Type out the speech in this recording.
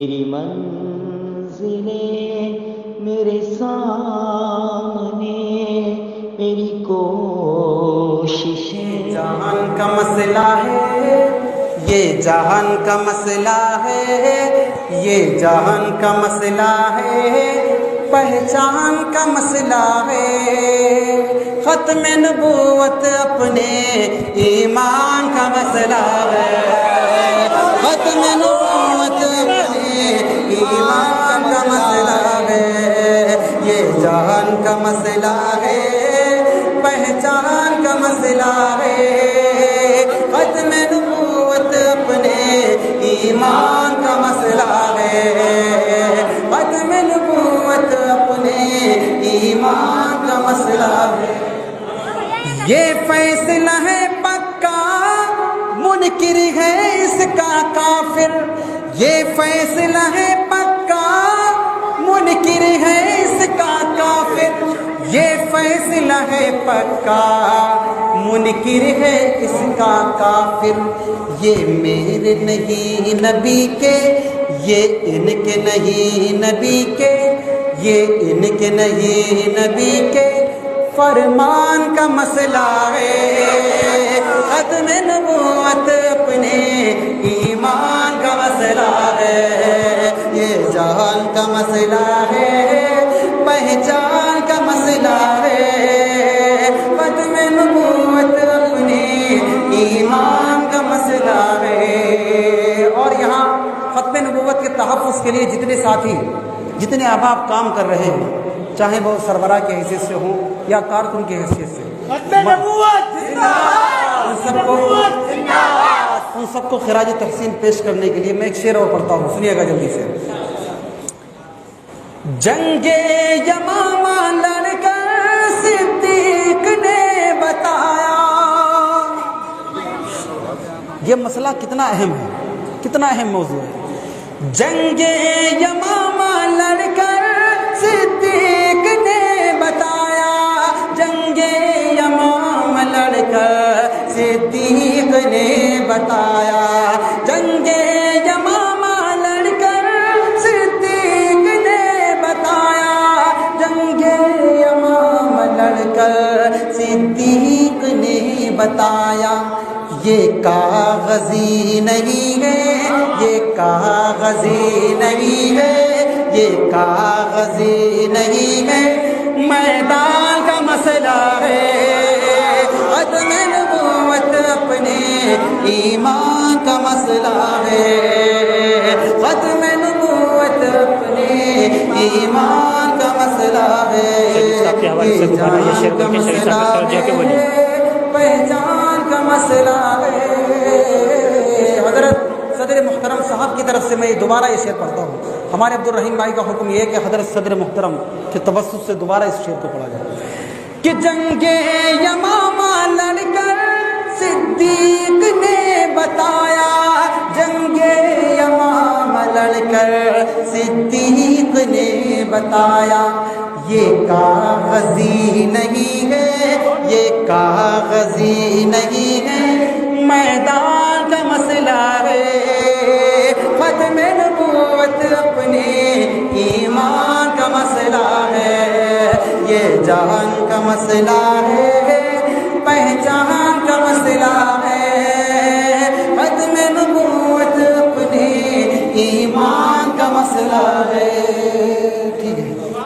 میری منزلیں میرے سامنے، میری کوششیں جہان کا مسئلہ ہے، یہ جہان کا مسئلہ ہے، یہ جہان کا مسئلہ ہے، پہچان کا مسئلہ ہے، ختم نبوت اپنے ایمان کا مسئلہ ہے، ختم نبوت اپنے ایمان کا مسئلہ ہے، یہ جہان کا مسئلہ ہے، پہچان کا مسئلہ ہے، ختم نبوت اپنے ایمان کا مسئلہ ہے، ختم نبوت اپنے ایمان کا مسئلہ ہے۔ یہ فیصلہ ہے پکا، منکر ہے اس کا کافر، یہ فیصلہ ہے پکا، منکر ہے اس کا کافر، یہ فیصلہ ہے پکا، منکر ہے اس کا کافر، یہ میرے نہیں نبی کے، یہ ان کے نہیں نبی کے، یہ ان کے نہیں نبی کے فرمان کا مسئلہ ہے، ختم نبوت اپنے ایمان کا مسئلہ ہے، یہ جہان کا مسئلہ ہے، پہچان کا مسئلہ ہے، ختم نبوت اپنے ایمان کا مسئلہ ہے۔ اور یہاں ختم نبوت کے تحفظ کے لیے جتنے ساتھی، جتنے احباب کام کر رہے ہیں، چاہے وہ سربراہ کی حیثیت سے ہوں یا کارکن کی حیثیت سے، ان سب کو خراج تحسین پیش کرنے کے لیے میں ایک شعر اور پڑھتا ہوں، سنیے گا جلدی سے۔ جنگ یمامہ لڑ کر صدیق نے بتایا، یہ مسئلہ کتنا اہم ہے، کتنا اہم موضوع ہے۔ جنگ یمامہ لڑ کر صدیق نے بتایا، جنگ یمامہ لڑ کر صدیق نے بتایا، جنگ یمامہ لڑ کر صدیق نے بتایا، جنگ یمامہ لڑ کر صدیق نے بتایا، یہ کاغذی نہیں ہے، یہ کاغذی نہیں ہے، یہ کاغذی نہیں ہے، میدان کا مسئلہ ہے، ختم نبوت اپنے ایمان کا مسئلہ ہے، ختم نبوت اپنے ایمان کا مسئلہ ہے، یہ جہان کا مسئلہ ہے، پہچان کا مسئلہ ہے۔ حضرت صدر محترم صاحب کی طرف سے میں دوبارہ یہ شعر پڑھتا ہوں، ہمارے عبدالرحیم بھائی کا حکم یہ ہے کہ حضرت صدر محترم کے توسط سے دوبارہ اس شعر کو پڑھا جائے کہ جنگ یمامہ لڑ کر صدیق نے بتایا، جنگ یمامہ لڑ کر صدیق نے بتایا، یہ کاغذی نہیں ہے، یہ کاغذی نہیں ہے، میدان کا مسئلہ ہے، ختم نبوت اپنے ایمان کا مسئلہ ہے، یہ جہان کا مسئلہ ہے، پہچان کا مسئلہ ہے، ختم نبوت اپنے ایمان کا مسئلہ ہے۔ ٹھیک ہے۔